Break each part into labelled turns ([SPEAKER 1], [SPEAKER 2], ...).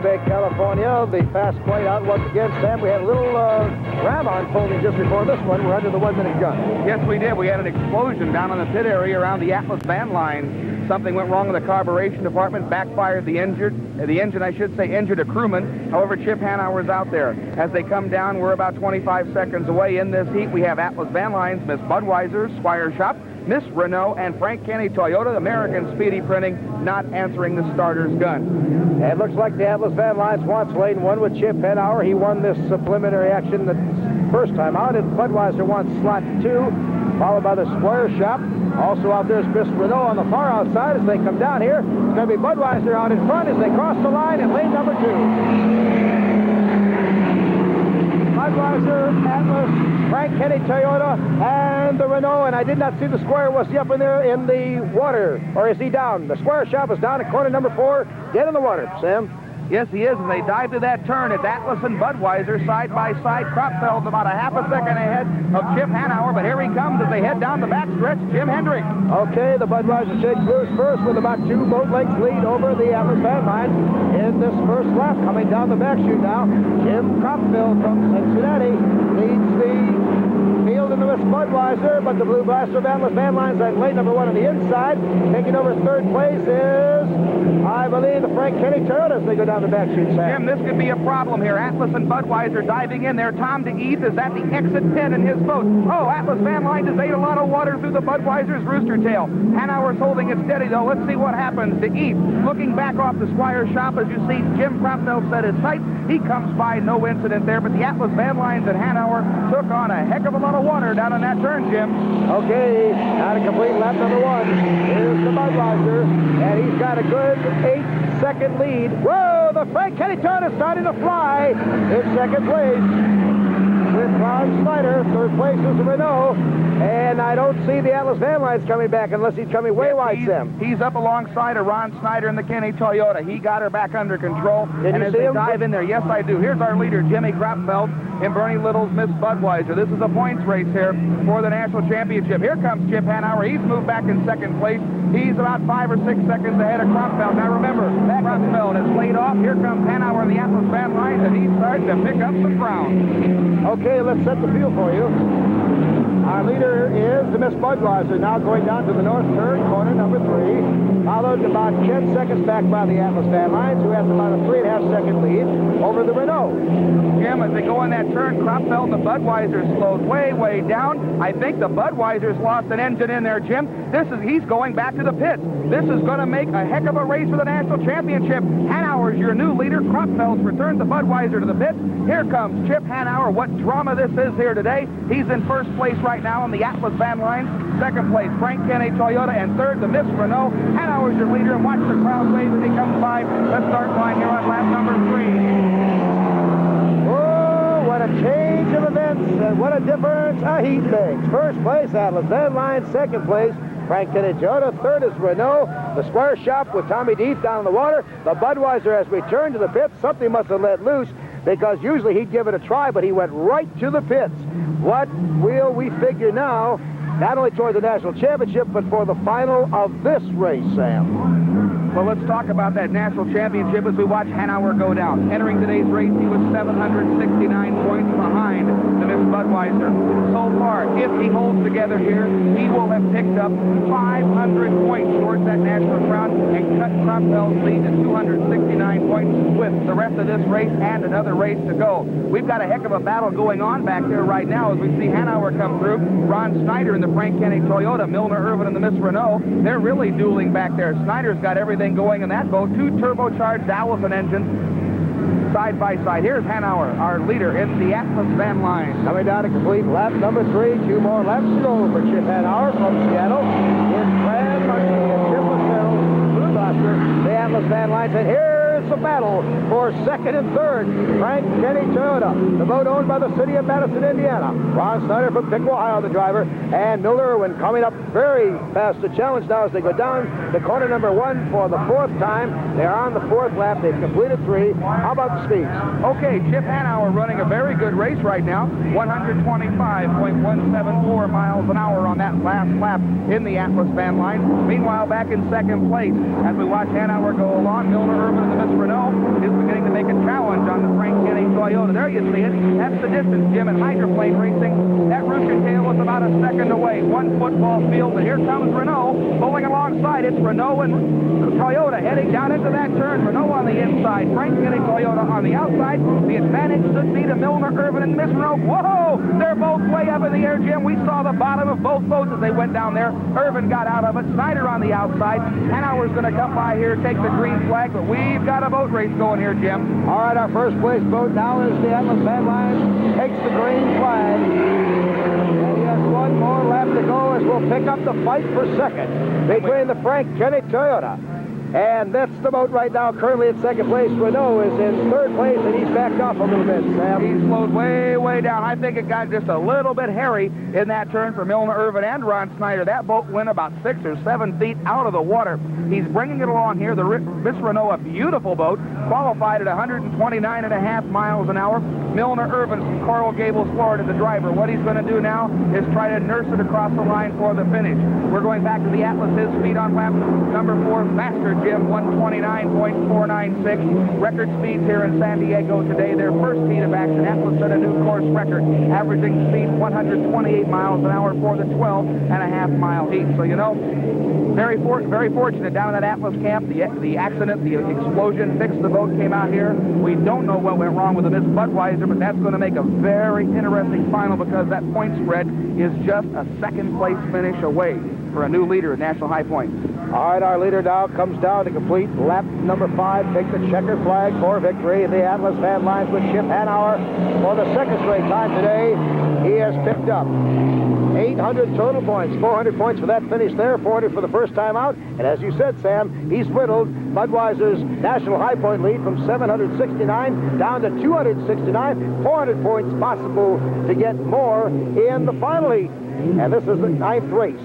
[SPEAKER 1] Bay, California. The fast plate out once again. Sam, we had a little ram unfolding just before this one. We're under the 1 minute gun.
[SPEAKER 2] Yes, we did. We had an explosion down on the pit area around the Atlas van line. Something went wrong in the carburation department, backfired the engine, I should say, injured a crewman. However, Chip Hanauer's out there. As they come down, we're about 25 seconds away. In this heat, we have Atlas Van Lines, Miss Budweiser, Squire Shop, Miss Renault, and Frank Kenny Toyota, American Speedy Printing, not answering the starter's gun.
[SPEAKER 1] It looks like the Atlas Van Lines wants lane 1 with Chip Hanauer. He won this preliminary action the first time out, and Budweiser wants slot 2, followed by the Squire Shop. Also out there's Miss Renault on the far outside as they come down here. It's going to be Budweiser out in front as they cross the line in lane number 2. Budweiser, Atlas, Frank Kenny Toyota, and the Renault. And I did not see the Squire. Was he up in there in the water, or is he down? The Squire Shop is down at corner number 4, dead in the water. Sam?
[SPEAKER 2] Yes, he is, and they dive to that turn. It's Atlas and Budweiser side by side. Kropfeld's about a half a second ahead of Chip Hanauer, but here he comes as they head down the backstretch. Jim Hendrick.
[SPEAKER 1] Okay, the Budweiser shakes loose first with about 2 boat lengths lead over the Atlas Van Lines in this first lap. Coming down the back chute now, Jim Kropfeld from Cincinnati leads the field in the Miss Budweiser, but the Blue Blaster of Atlas Van Lines at lane number 1 on the inside. Taking over third place is, I believe, the Frank Kenny Toyota as they go down the back chute, Sam.
[SPEAKER 2] Jim, this could be a problem here. Atlas and Budweiser diving in there. Tom DeEath is at the exit pin in his boat. Oh, Atlas Van Lines has ate a lot of water through the Budweiser's rooster tail. Hanauer's holding it steady, though. Let's see what happens. DeEath looking back off the Squire Shop. As you see, Jim Kropfeld set his sights. He comes by, no incident there, but the Atlas Van Lines and Hanauer took on a heck of a lot of water down on that turn, Jim.
[SPEAKER 1] Okay, now to complete lap number 1. Here's the Budweiser, and he's got a good 8-second lead. Whoa, the Frank Kenny Toyota is starting to fly in second place with Ron Snyder. Third place is the Renault, and I don't see the Atlas Van Lines coming back unless he's coming way wide, Sam.
[SPEAKER 2] He's up alongside of Ron Snyder and the Kenny Toyota. He got her back under control.
[SPEAKER 1] Did you see him?
[SPEAKER 2] Dive in there, yes, I do. Here's our leader, Jimmy Kropfeld, and Bernie Little's Miss Budweiser. This is a points race here for the national championship. Here comes Chip Hanauer. He's moved back in second place. He's about 5 or 6 seconds ahead of Kropfeld. Now remember, Kropfeld has laid off. Here comes Hanauer in the Atlas Van Lines, and he's starting to pick up some ground.
[SPEAKER 1] Okay, let's set the field for you. Our leader is the Miss Budweiser, now going down to the north turn, corner number 3, followed about 10 seconds back by the Atlas Van Lines, who has about a 3.5-second lead over the Renault.
[SPEAKER 2] Jim, as they go in that turn, Kropfeld and the Budweiser slowed way down. I think the Budweiser's lost an engine in there, Jim. He's going back to the pits. This is going to make a heck of a race for the national championship. Hanauer's your new leader. Kropfeld's returned the Budweiser to the pits. Here comes Chip Hanauer. What drama this is here today. He's in first place right now on the Atlas Van Lines. Second place, Frank Kenny Toyota, and third, the Miss Renault. Hanauer's your leader, and watch the crowd wave as he comes by the start line here on lap number 3.
[SPEAKER 1] Oh, what a change of events, and what a difference a heat makes. First place, Atlas Van Lines. Second place, Frank Kenny Toyota. Third is Renault. The Squire Shop with Tommy Deeth down in the water. The Budweiser has returned to the pits. Something must have let loose, because usually he'd give it a try, but he went right to the pits. What will we figure now, not only toward the national championship, but for the final of this race, Sam?
[SPEAKER 2] Well, let's talk about that national championship as we watch Hanauer go down. Entering today's race, he was 769 points behind the Miss Budweiser. So far, if he holds together here, he will have picked up 500 points towards that national crown and cut Kropfeld's lead to 269 points with the rest of this race and another race to go. We've got a heck of a battle going on back there right now as we see Hanauer come through. Ron Snyder in the Frank Kenny Toyota, Milner Irvin and the Miss Renault. They're really dueling back there. Snyder's got everything going in that boat. 2 turbocharged Allison engines side by side. Here's Hanauer, our leader in the Atlas Van Lines.
[SPEAKER 1] Coming down to complete lap number 3. 2 more laps to go for Chip Hanauer from Seattle. In Grand Marquis and Chip Lascelles, Blue Blaster, the Atlas Van Lines. And here's the battle for second and third. Frank Kenny Toyota, the boat owned by the city of Madison, Indiana. Ron Snyder from Pickle, Ohio, the driver. And Milner Irwin coming up very fast to challenge now as they go down to corner number 1 for the 4th time. They're on the 4th lap. They've completed 3. How about the speeds?
[SPEAKER 2] Okay, Chip Hanauer running a very good race right now. 125.174 miles an hour on that last lap in the Atlas Van Lines. Meanwhile, back in second place, as we watch Hanauer go along, Milner Irvin and the Miss Renault is beginning to make There you see it. That's the distance, Jim. In hydroplane racing, that rooster tail was about a second away. One football field, but here comes Renault pulling alongside. It's Renault and Toyota heading down into that turn. Renault on the inside, Frank Kenny Toyota on the outside. The advantage should be to Milner, Irvin, and Miss Renault. Whoa! They're both way up in the air, Jim. We saw the bottom of both boats as they went down there. Irvin got out of it. Snyder on the outside. Hanauer's going to come by here, take the green flag, but we've got a boat race going here, Jim.
[SPEAKER 1] All right, our first place boat now is the Atlas Van Line. Takes the green flag. And he has one more lap to go as we'll pick up the fight for second between the Frank Kenny Toyota. And that's the boat right now, currently at second place. Renault is in third place, and he's backed off a little bit, Sam.
[SPEAKER 2] He slowed way, way down. I think it got just a little bit hairy in that turn for Milner, Irvin, and Ron Snyder. That boat went about 6 or 7 feet out of the water. He's bringing it along here. The Miss Renault, a beautiful boat, qualified at 129.5 miles an hour. Milner, Irvin from Coral Gables, Florida, the driver. What he's going to do now is try to nurse it across the line for the finish. We're going back to the Atlas. His speed on lap number 4, faster, Jim, 129.496. Record speeds here in San Diego today. Their first heat of action. Atlas set a new course record, averaging speed 128 miles an hour for the 12.5-mile heat. So, you know, very fortunate down in that Atlas camp. The accident, the explosion, fixed the boat, came out here. We don't know what went wrong with the Miss Budweiser, but that's going to make a very interesting final because that point spread is just a second-place finish away for a new leader at National High Point.
[SPEAKER 1] All right, our leader now comes down to complete lap number 5. Take the checkered flag for victory. The Atlas Van Lines with Chip Hanauer for the second straight time today. He has picked up 800 total points, 400 points for that finish there, 400 for the first time out. And as you said, Sam, he's whittled Budweiser's National High Point lead from 769 down to 269. 400 points possible to get more in the final heat. And this is the 9th race.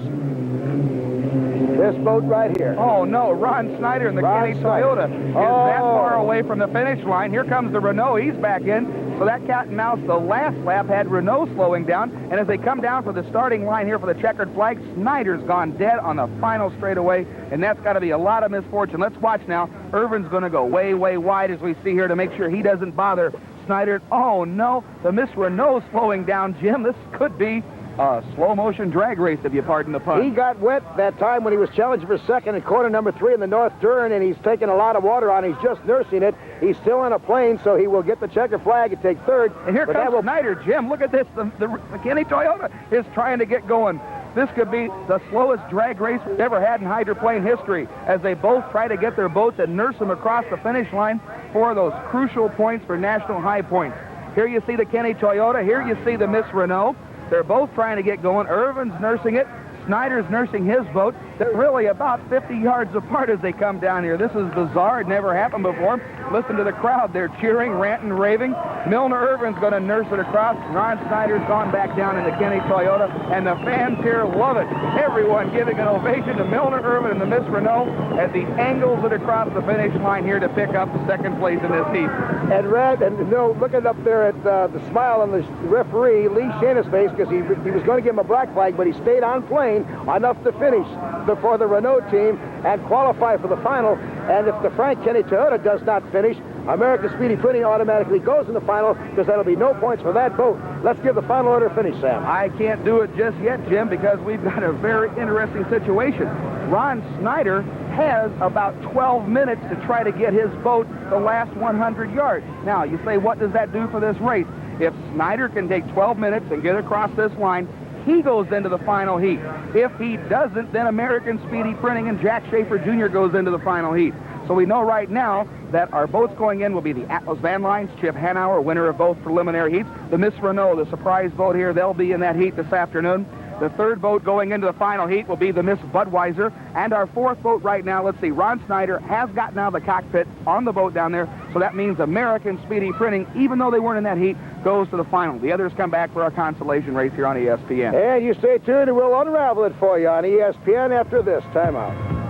[SPEAKER 1] This boat right here.
[SPEAKER 2] Oh, no. Ron Snyder and the Kenny Toyota is that far away from the finish line. Here comes the Renault. He's back in. So that cat and mouse, the last lap, had Renault slowing down. And as they come down for the starting line here for the checkered flag, Snyder's gone dead on the final straightaway. And that's got to be a lot of misfortune. Let's watch now. Irvin's going to go way, way wide as we see here to make sure he doesn't bother Snyder. Oh, no. The Miss Renault slowing down, Jim. This could be a slow-motion drag race, if you pardon the pun.
[SPEAKER 1] He got wet that time when he was challenging for second in corner number 3 in the north turn, and he's taking a lot of water on. He's just nursing it. He's still in a plane, so he will get the checker flag and take third.
[SPEAKER 2] And here comes Snyder, Jim. Look at this. The Kenny Toyota is trying to get going. This could be the slowest drag race we've ever had in hydroplane history as they both try to get their boats and nurse them across the finish line for those crucial points for National High Point. Here you see the Kenny Toyota. Here you see the Miss Renault. They're both trying to get going. Irvin's nursing it. Snyder's nursing his boat. They're really about 50 yards apart as they come down here. This is bizarre. It never happened before. Listen to the crowd. They're cheering, ranting, raving. Milner Irvin's going to nurse it across. Ron Snyder's gone back down in the Kenny Toyota, and the fans here love it. Everyone giving an ovation to Milner Irvin and the Miss Renault as he angles it across the finish line here to pick up second place in this heat.
[SPEAKER 1] And looking up there at the smile on the referee, Lee Shana's face, because he was going to give him a black flag, but he stayed on plane enough to finish for the Renault team and qualify for the final. And if the Frank Kenny Toyota does not finish, American Speedy Printing automatically goes in the final because that'll be no points for that boat. Let's give the final order finish, Sam.
[SPEAKER 2] I can't do it just yet, Jim, because we've got a very interesting situation. Ron Snyder has about 12 minutes to try to get his boat the last 100 yards. Now, you say, what does that do for this race? If Snyder can take 12 minutes and get across this line, he goes into the final heat. If he doesn't, then American Speedy Printing and Jack Schaefer Jr. goes into the final heat. So we know right now that our boats going in will be the Atlas Van Lines, Chip Hanauer, winner of both preliminary heats. The Miss Renault, the surprise boat here, they'll be in that heat this afternoon. The third boat going into the final heat will be the Miss Budweiser. And our fourth boat right now, let's see, Ron Snyder has gotten out of the cockpit on the boat down there. So that means American Speedy Printing, even though they weren't in that heat, goes to the final. The others come back for our consolation race here on ESPN.
[SPEAKER 1] And you stay tuned and we'll unravel it for you on ESPN after this timeout.